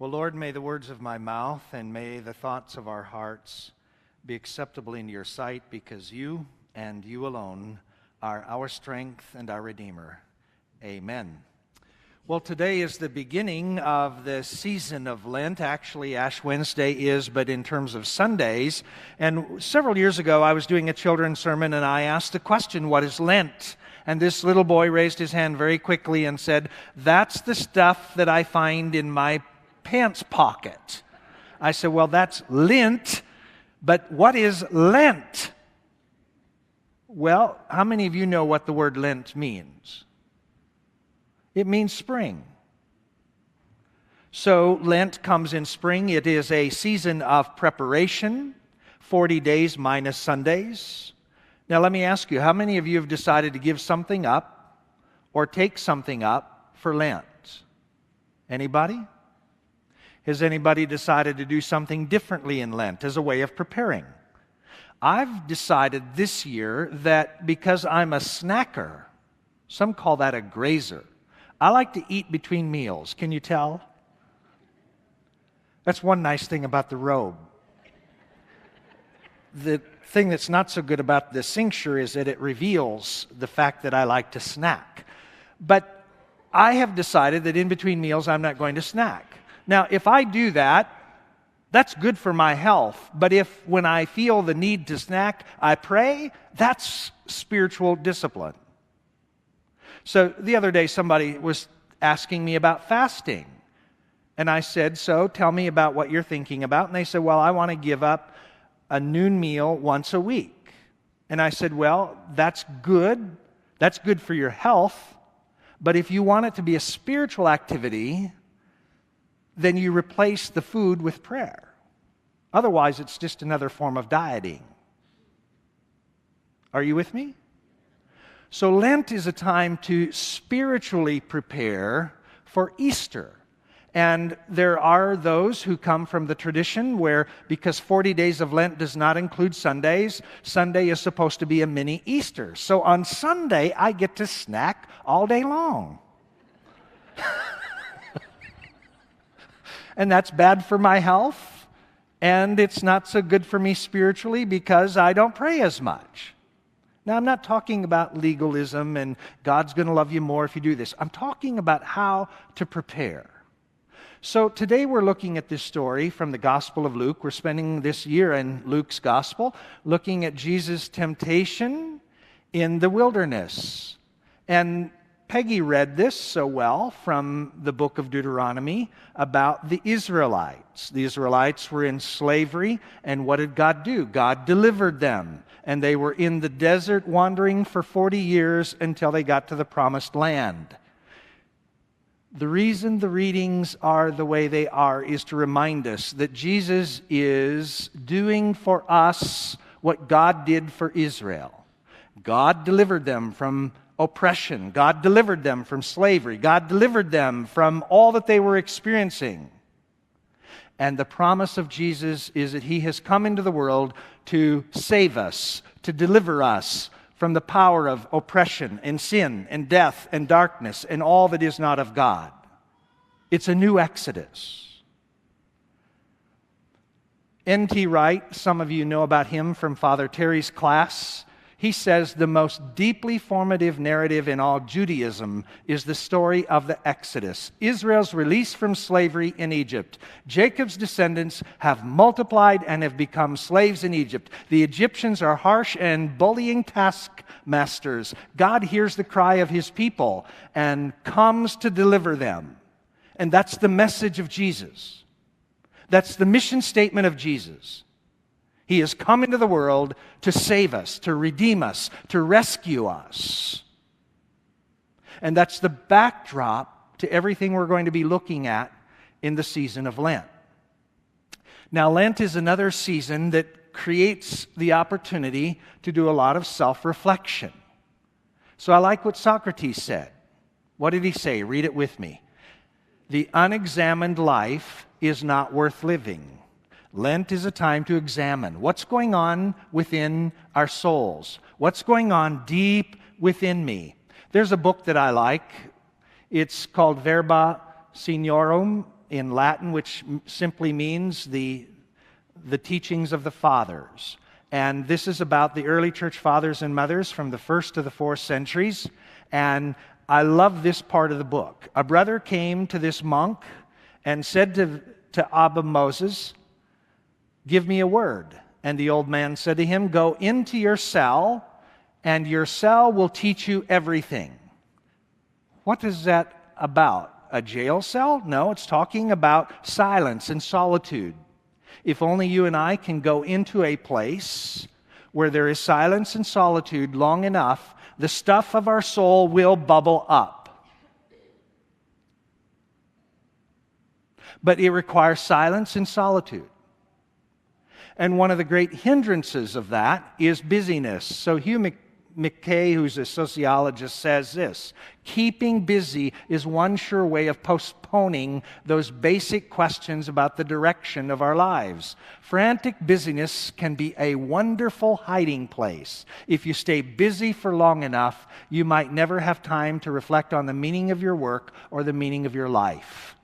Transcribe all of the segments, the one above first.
Well, Lord, may the words of my mouth and may the thoughts of our hearts be acceptable in your sight, because you and you alone are our strength and our Redeemer. Amen. Well, today is the beginning of the season of Lent. Actually, Ash Wednesday is, but in terms of Sundays. And several years ago, I was doing a children's sermon, and I asked the question, what is Lent? And this little boy raised his hand very quickly and said, that's the stuff that I find in my pants pocket. I said, well, that's Lent, but what is Lent? Well, how many of you know what the word Lent means? It means spring. So Lent comes in spring. It is a season of preparation, 40 days minus Sundays. Now let me ask you, how many of you have decided to give something up or take something up for Lent? Anybody? Has anybody decided to do something differently in Lent as a way of preparing? I've decided this year that because I'm a snacker, some call that a grazer, I like to eat between meals. Can you tell? That's one nice thing about the robe. The thing that's not so good about the cincture is that it reveals the fact that I like to snack. But I have decided that in between meals I'm not going to snack. Now, if I do that, that's good for my health. But if when I feel the need to snack, I pray, that's spiritual discipline. So the other day somebody was asking me about fasting. And I said, so tell me about what you're thinking about. And they said, well, I want to give up a noon meal once a week. And I said, well, that's good. That's good for your health. But if you want it to be a spiritual activity, then you replace the food with prayer. Otherwise, it's just another form of dieting. Are you with me? So Lent is a time to spiritually prepare for Easter. And there are those who come from the tradition where, because 40 days of Lent does not include Sundays, Sunday is supposed to be a mini Easter. So on Sunday, I get to snack all day long. And that's bad for my health, and it's not so good for me spiritually because I don't pray as much. Now, I'm not talking about legalism and God's going to love you more if you do this. I'm talking about how to prepare. So today we're looking at this story from the Gospel of Luke. We're spending this year in Luke's Gospel looking at Jesus' temptation in the wilderness. And Peggy read this so well from the book of Deuteronomy about the Israelites. The Israelites were in slavery, and what did God do? God delivered them, and they were in the desert wandering for 40 years until they got to the promised land. The reason the readings are the way they are is to remind us that Jesus is doing for us what God did for Israel. God delivered them from oppression. God delivered them from slavery. God delivered them from all that they were experiencing. And the promise of Jesus is that He has come into the world to save us, to deliver us from the power of oppression and sin and death and darkness and all that is not of God. It's a new Exodus. N.T. Wright, some of you know about him from Father Terry's class. He says the most deeply formative narrative in all Judaism is the story of the Exodus, Israel's release from slavery in Egypt. Jacob's descendants have multiplied and have become slaves in Egypt. The Egyptians are harsh and bullying taskmasters. God hears the cry of His people and comes to deliver them. And that's the message of Jesus. That's the mission statement of Jesus. He has come into the world to save us, to redeem us, to rescue us. And that's the backdrop to everything we're going to be looking at in the season of Lent. Now, Lent is another season that creates the opportunity to do a lot of self-reflection. So I like what Socrates said. What did he say? Read it with me. The unexamined life is not worth living. Lent is a time to examine what's going on within our souls. What's going on deep within me. There's a book that I like. It's called Verba Signorum, in Latin, which simply means the teachings of the fathers. And this is about the early church fathers and mothers from the 1st to the 4th centuries. And I love this part of the book. A brother came to this monk and said to Abba Moses, "Give me a word." And the old man said to him, "Go into your cell, and your cell will teach you everything." What is that about? A jail cell? No, it's talking about silence and solitude. If only you and I can go into a place where there is silence and solitude long enough, the stuff of our soul will bubble up. But it requires silence and solitude. And one of the great hindrances of that is busyness. So Hugh McKay, who's a sociologist, says this: keeping busy is one sure way of postponing those basic questions about the direction of our lives. Frantic busyness can be a wonderful hiding place. If you stay busy for long enough, you might never have time to reflect on the meaning of your work or the meaning of your life.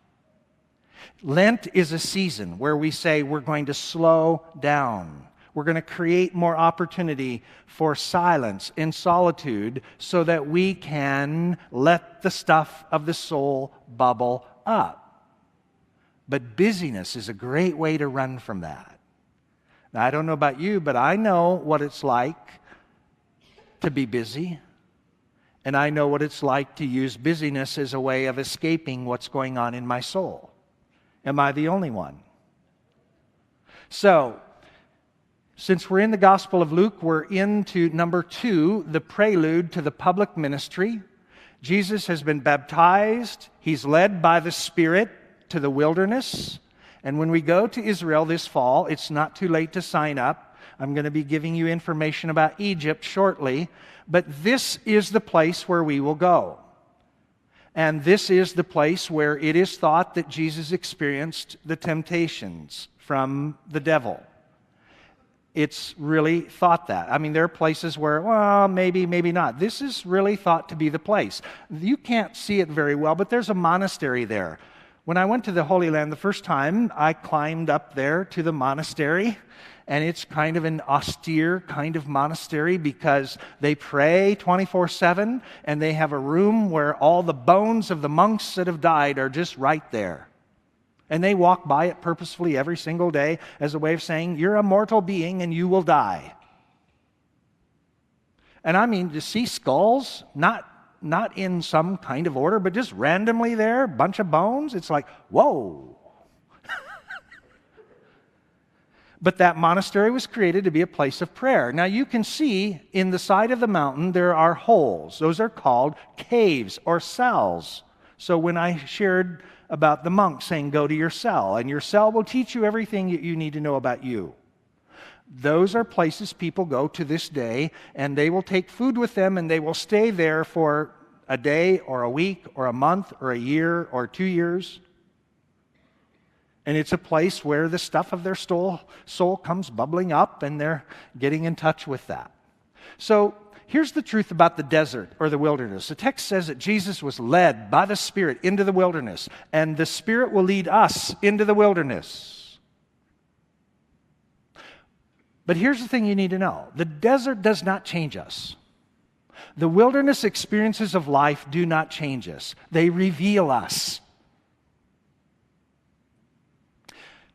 Lent is a season where we say we're going to slow down. We're going to create more opportunity for silence and solitude so that we can let the stuff of the soul bubble up. But busyness is a great way to run from that. Now, I don't know about you, but I know what it's like to be busy. And I know what it's like to use busyness as a way of escaping what's going on in my soul. Am I the only one? So, since we're in the Gospel of Luke, we're into number 2, the prelude to the public ministry. Jesus has been baptized. He's led by the Spirit to the wilderness. And when we go to Israel this fall, it's not too late to sign up. I'm going to be giving you information about Egypt shortly. But this is the place where we will go. And this is the place where it is thought that Jesus experienced the temptations from the devil. It's really thought that. I mean, there are places where, well, maybe not. This is really thought to be the place. You can't see it very well, but there's a monastery there. When I went to the Holy Land the first time, I climbed up there to the monastery, and it's kind of an austere kind of monastery because they pray 24/7, and they have a room where all the bones of the monks that have died are just right there. And they walk by it purposefully every single day as a way of saying, you're a mortal being and you will die. And I mean, to see skulls, not in some kind of order, but just randomly there, a bunch of bones, it's like, whoa. But that monastery was created to be a place of prayer. Now you can see in the side of the mountain there are holes. Those are called caves or cells. So when I shared about the monk saying, go to your cell, and your cell will teach you everything that you need to know about you. Those are places people go to this day, and they will take food with them, and they will stay there for a day or a week or a month or a year or 2 years. And it's a place where the stuff of their soul comes bubbling up, and they're getting in touch with that. So here's the truth about the desert or the wilderness. The text says that Jesus was led by the Spirit into the wilderness, and the Spirit will lead us into the wilderness. But here's the thing you need to know. The desert does not change us. The wilderness experiences of life do not change us. They reveal us.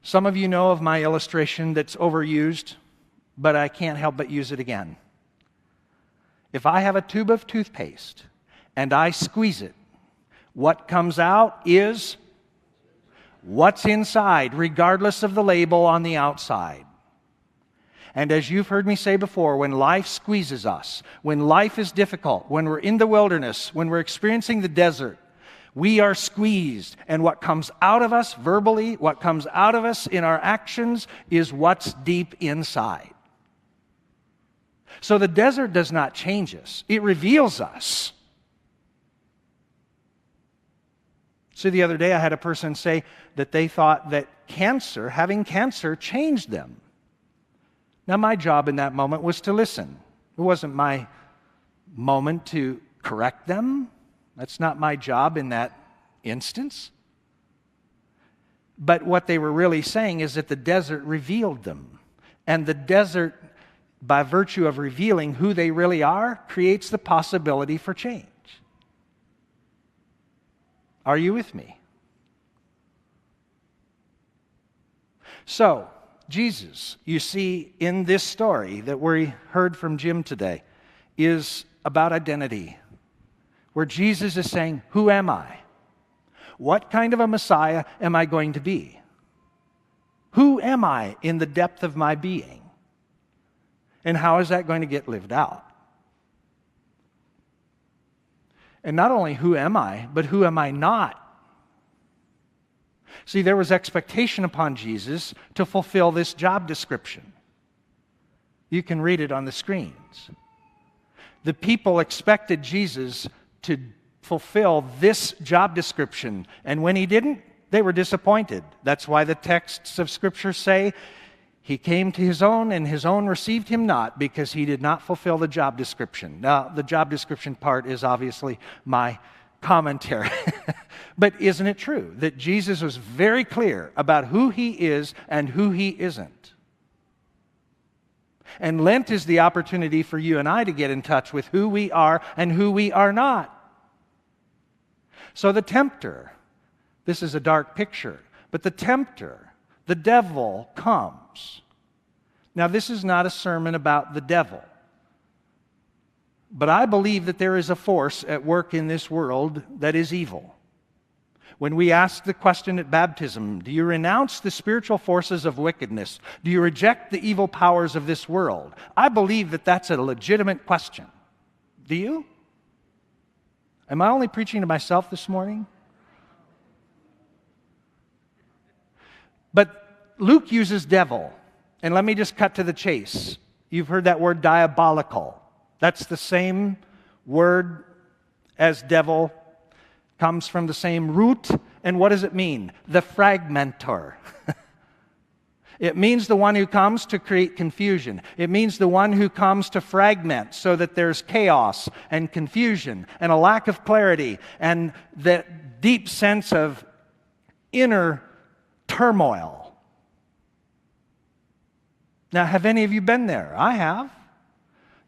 Some of you know of my illustration that's overused, but I can't help but use it again. If I have a tube of toothpaste and I squeeze it, what comes out is what's inside, regardless of the label on the outside. And as you've heard me say before, when life squeezes us, when life is difficult, when we're in the wilderness, when we're experiencing the desert, we are squeezed. And what comes out of us verbally, what comes out of us in our actions is what's deep inside. So the desert does not change us. It reveals us. So the other day I had a person say that they thought that having cancer changed them. Now my job in that moment was to listen. It wasn't my moment to correct them. That's not my job in that instance. But what they were really saying is that the desert revealed them. And the desert, by virtue of revealing who they really are, creates the possibility for change. Are you with me? So, Jesus, you see, in this story that we heard from Jim today, is about identity. Where Jesus is saying, who am I? What kind of a Messiah am I going to be? Who am I in the depth of my being? And how is that going to get lived out? And not only who am I, but who am I not? See, there was expectation upon Jesus to fulfill this job description. You can read it on the screens. The people expected Jesus to fulfill this job description. And when he didn't, they were disappointed. That's why the texts of Scripture say, he came to his own, and his own received him not, because he did not fulfill the job description. Now, the job description part is obviously my commentary. But isn't it true that Jesus was very clear about who he is and who he isn't? And Lent is the opportunity for you and I to get in touch with who we are and who we are not. So the tempter, this is a dark picture, but the tempter, the devil, comes. Now, this is not a sermon about the devil, but I believe that there is a force at work in this world that is evil. When we ask the question at baptism, do you renounce the spiritual forces of wickedness? Do you reject the evil powers of this world? I believe that that's a legitimate question. Do you? Am I only preaching to myself this morning? But Luke uses devil. And let me just cut to the chase. You've heard that word diabolical. That's the same word as devil. Comes from the same root. And what does it mean? The fragmentor. It means the one who comes to create confusion. It means the one who comes to fragment so that there's chaos and confusion and a lack of clarity and that deep sense of inner turmoil. Now, have any of you been there? I have.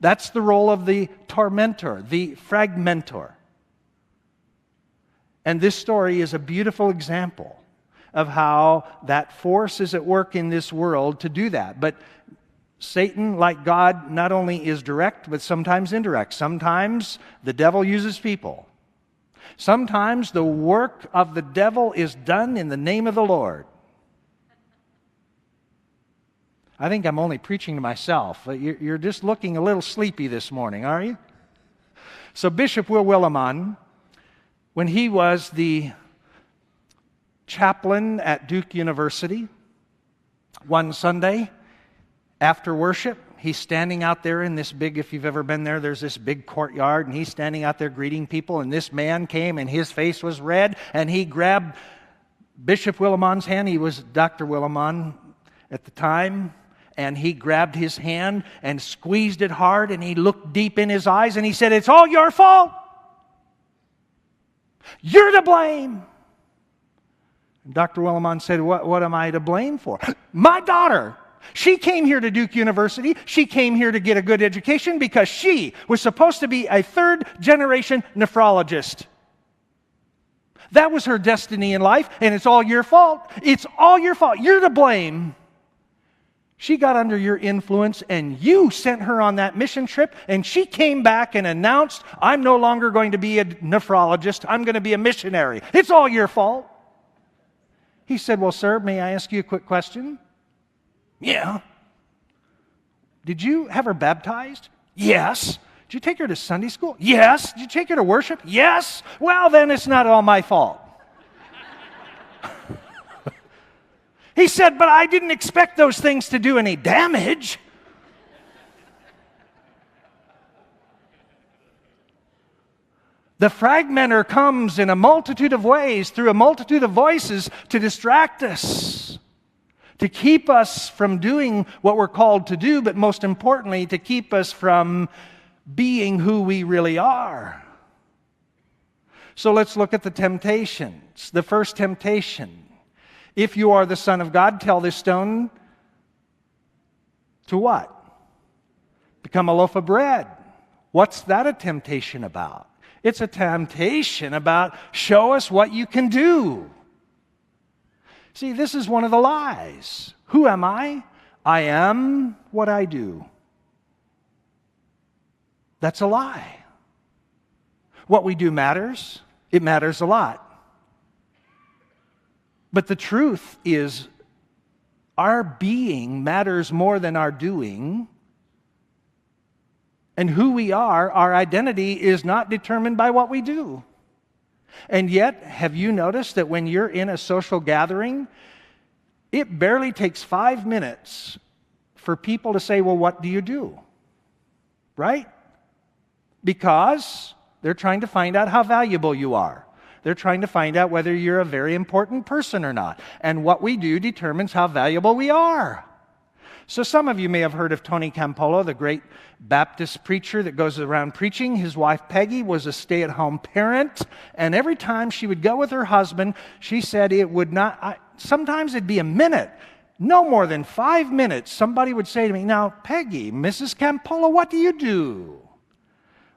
That's the role of the tormentor, the fragmentor. And this story is a beautiful example of how that force is at work in this world to do that. But Satan, like God, not only is direct, but sometimes indirect. Sometimes the devil uses people. Sometimes the work of the devil is done in the name of the Lord. I think I'm only preaching to myself. You're just looking a little sleepy this morning, are you? So Bishop Will Willimon, when he was the chaplain at Duke University, one Sunday after worship, he's standing out there in this big, if you've ever been there, there's this big courtyard, and he's standing out there greeting people, and this man came, and his face was red, and he grabbed Bishop Willimon's hand. He was Dr. Willimon at the time, and he grabbed his hand and squeezed it hard, and he looked deep in his eyes, and he said, "It's all your fault. You're to blame." And Dr. Willimon said, what am I to blame for? My daughter. She came here to Duke University. She came here to get a good education because she was supposed to be a third-generation nephrologist. That was her destiny in life, and it's all your fault. It's all your fault. You're to blame. She got under your influence, and you sent her on that mission trip, and she came back and announced, "I'm no longer going to be a nephrologist. I'm going to be a missionary. It's all your fault." He said, "Well, sir, may I ask you a quick question?" "Yeah." "Did you have her baptized?" "Yes." "Did you take her to Sunday school?" "Yes." "Did you take her to worship?" "Yes." "Well, then it's not all my fault." He said, "But I didn't expect those things to do any damage." The fragmenter comes in a multitude of ways, through a multitude of voices, to distract us, to keep us from doing what we're called to do, but most importantly, to keep us from being who we really are. So let's look at the temptations. The first temptation If you are the Son of God, tell this stone to what? Become a loaf of bread. What's that a temptation about? It's a temptation about show us what you can do. See, this is one of the lies. Who am I? I am what I do. That's a lie. What we do matters. It matters a lot. But the truth is, our being matters more than our doing. And who we are, our identity, is not determined by what we do. And yet, have you noticed that when you're in a social gathering, it barely takes 5 minutes for people to say, well, what do you do? Right? Because they're trying to find out how valuable you are. They're trying to find out whether you're a very important person or not. And what we do determines how valuable we are. So some of you may have heard of Tony Campolo, the great Baptist preacher that goes around preaching. His wife Peggy was a stay-at-home parent, and every time she would go with her husband, she said it would not, sometimes it'd be a minute, no more than 5 minutes. Somebody would say to me, now, Peggy, Mrs. Campolo, what do you do?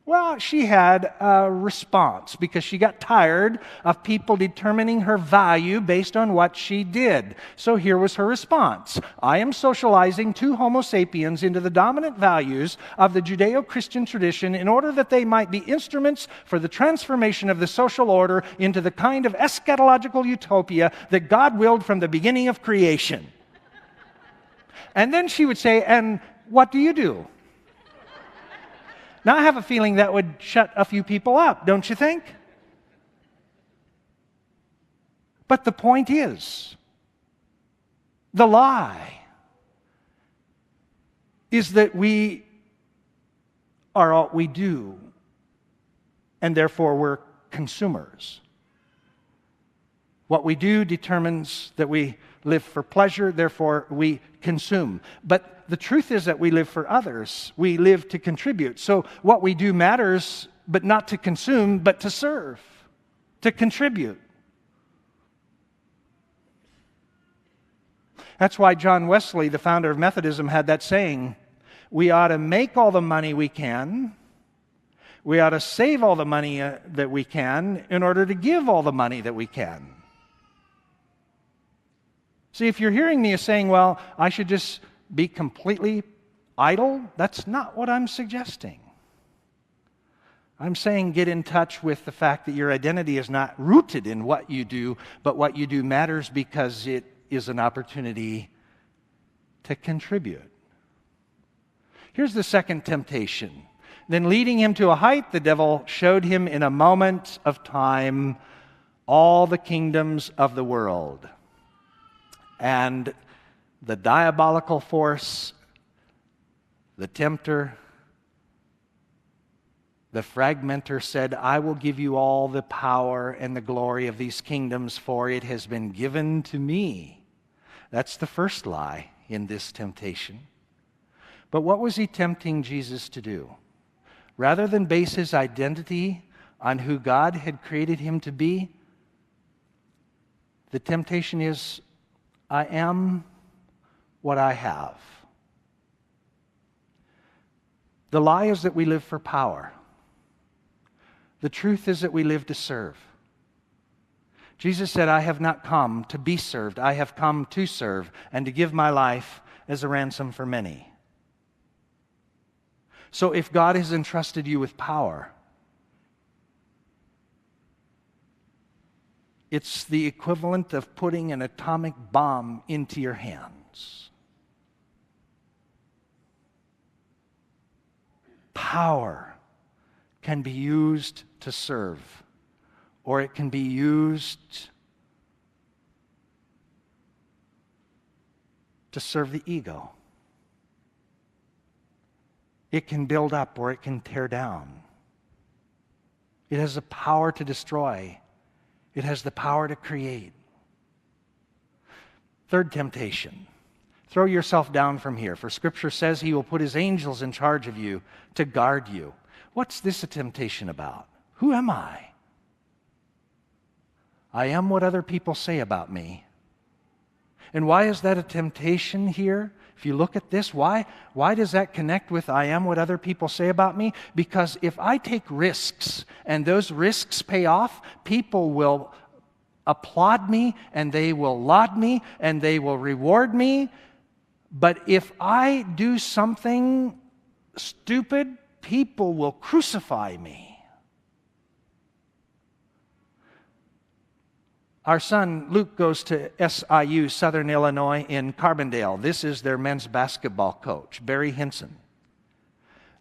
Well, she had a response because she got tired of people determining her value based on what she did. So here was her response. I am socializing two Homo sapiens into the dominant values of the Judeo-Christian tradition in order that they might be instruments for the transformation of the social order into the kind of eschatological utopia that God willed from the beginning of creation. And then she would say, and what do you do? Now, I have a feeling that would shut a few people up, don't you think? But the point is, the lie is that we are all we do, and therefore we're consumers. What we do determines that we live for pleasure, therefore we consume. But the truth is that we live for others. We live to contribute. So what we do matters, but not to consume, but to serve, to contribute. That's why John Wesley, the founder of Methodism, had that saying, we ought to make all the money we can. We ought to save all the money that we can in order to give all the money that we can. See, if you're hearing me as saying, well, I should just be completely idle, that's not what I'm suggesting. I'm saying get in touch with the fact that your identity is not rooted in what you do, but what you do matters because it is an opportunity to contribute. Here's the second temptation. Then leading him to a height, the devil showed him in a moment of time all the kingdoms of the world. And the diabolical force, the tempter, the fragmenter said, I will give you all the power and the glory of these kingdoms, for it has been given to me. That's the first lie in this temptation. But what was he tempting Jesus to do? Rather than base his identity on who God had created him to be, the temptation is, I am what I have. The lie is that we live for power. The truth is that we live to serve. Jesus said, I have not come to be served. I have come to serve and to give my life as a ransom for many. So if God has entrusted you with power, it's the equivalent of putting an atomic bomb into your hands. Power can be used to serve, or it can be used to serve the ego. It can build up or it can tear down. It has the power to destroy. It has the power to create. Third temptation. Throw yourself down from here, for Scripture says he will put his angels in charge of you to guard you. What's this a temptation about? Who am I? I am what other people say about me. And why is that a temptation here? If you look at this, why does that connect with I am what other people say about me? Because if I take risks and those risks pay off, people will applaud me and they will laud me and they will reward me. But if I do something stupid, people will crucify me. Our son Luke goes to SIU, Southern Illinois, in Carbondale. This is their men's basketball coach, Barry Hinson.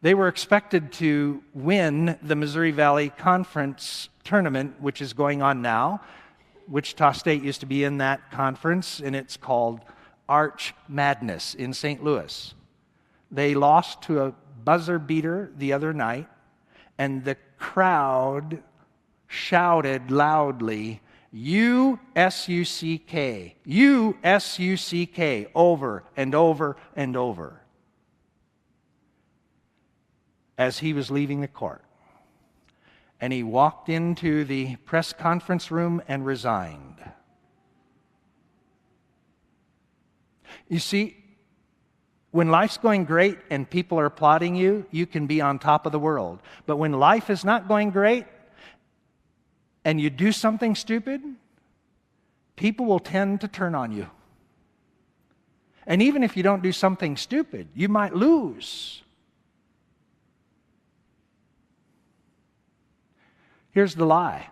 They were expected to win the Missouri Valley Conference tournament, which is going on now. Wichita State used to be in that conference, and it's called Arch Madness in St. Louis. They lost to a buzzer beater the other night, and the crowd shouted loudly, U-S-U-C-K, U-S-U-C-K, over and over and over, as he was leaving the court. And he walked into the press conference room and resigned. You see, when life's going great and people are applauding you, you can be on top of the world. But when life is not going great and you do something stupid, people will tend to turn on you. And even if you don't do something stupid, you might lose. Here's the lie.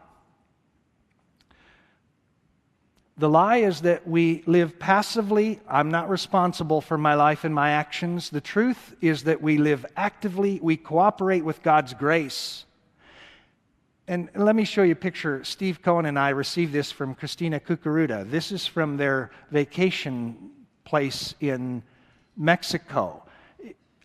The lie is that we live passively. I'm not responsible for my life and my actions. The truth is that we live actively. We cooperate with God's grace. And let me show you a picture. Steve Cohen and I received this from Christina Cucaruda. This is from their vacation place in Mexico.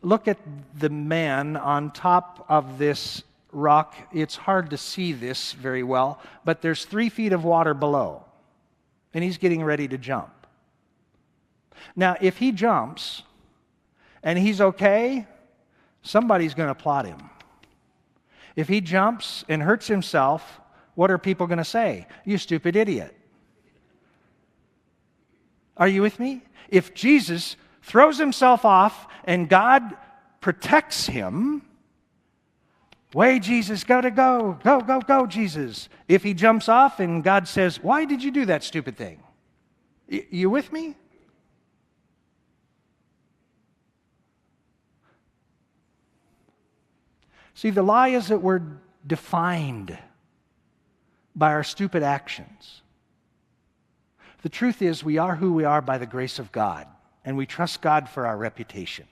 Look at the man on top of this rock. It's hard to see this very well, but there's 3 feet of water below, and he's getting ready to jump. Now, if he jumps and he's okay, somebody's going to applaud him. If he jumps and hurts himself, what are people going to say? You stupid idiot. Are you with me? If Jesus throws himself off and God protects him, way, Jesus, go, Jesus. If he jumps off and God says, why did you do that stupid thing? You with me? See, the lie is that we're defined by our stupid actions. The truth is we are who we are by the grace of God, and we trust God for our reputation.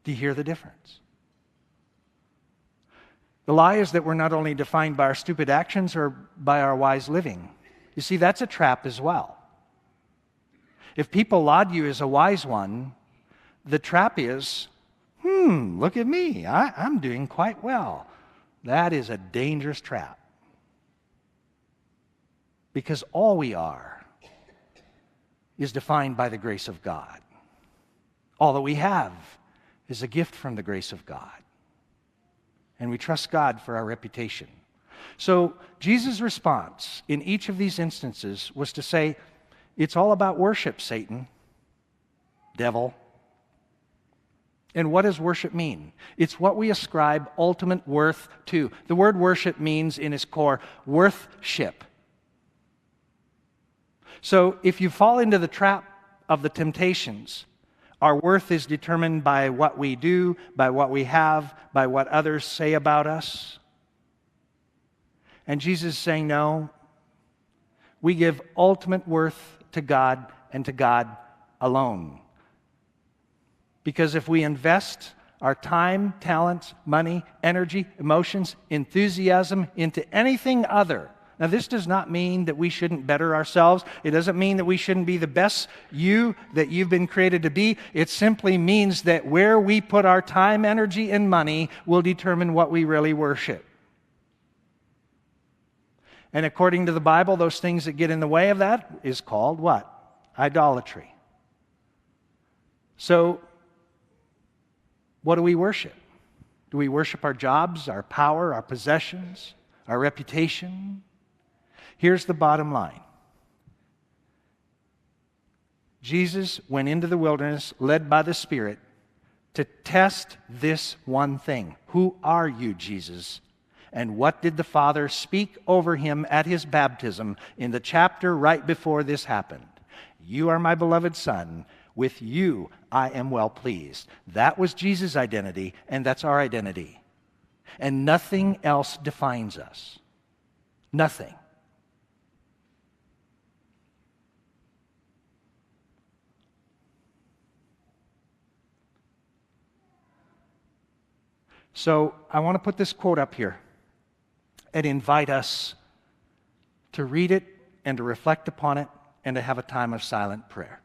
Do you hear the difference? The lie is that we're not only defined by our stupid actions or by our wise living. You see, that's a trap as well. If people laud you as a wise one, the trap is, look at me, I'm doing quite well. That is a dangerous trap. Because all we are is defined by the grace of God. All that we have is a gift from the grace of God. And we trust God for our reputation. So Jesus' response in each of these instances was to say, it's all about worship, Satan, devil. And what does worship mean? It's what we ascribe ultimate worth to. The word worship means in its core, worthship. So if you fall into the trap of the temptations, our worth is determined by what we do, by what we have, by what others say about us. And Jesus is saying, no, we give ultimate worth to God and to God alone. Because if we invest our time, talents, money, energy, emotions, enthusiasm into anything other, now this does not mean that we shouldn't better ourselves. It doesn't mean that we shouldn't be the best you that you've been created to be. It simply means that where we put our time, energy, and money will determine what we really worship. And according to the Bible, those things that get in the way of that is called what? Idolatry. So, what do we worship? Do we worship our jobs, our power, our possessions, our reputation? Here's the bottom line. Jesus went into the wilderness, led by the Spirit, to test this one thing. Who are you, Jesus? And what did the Father speak over him at his baptism in the chapter right before this happened? You are my beloved Son. With you I am well pleased. That was Jesus' identity, and that's our identity. And nothing else defines us. Nothing. So I want to put this quote up here and invite us to read it and to reflect upon it and to have a time of silent prayer.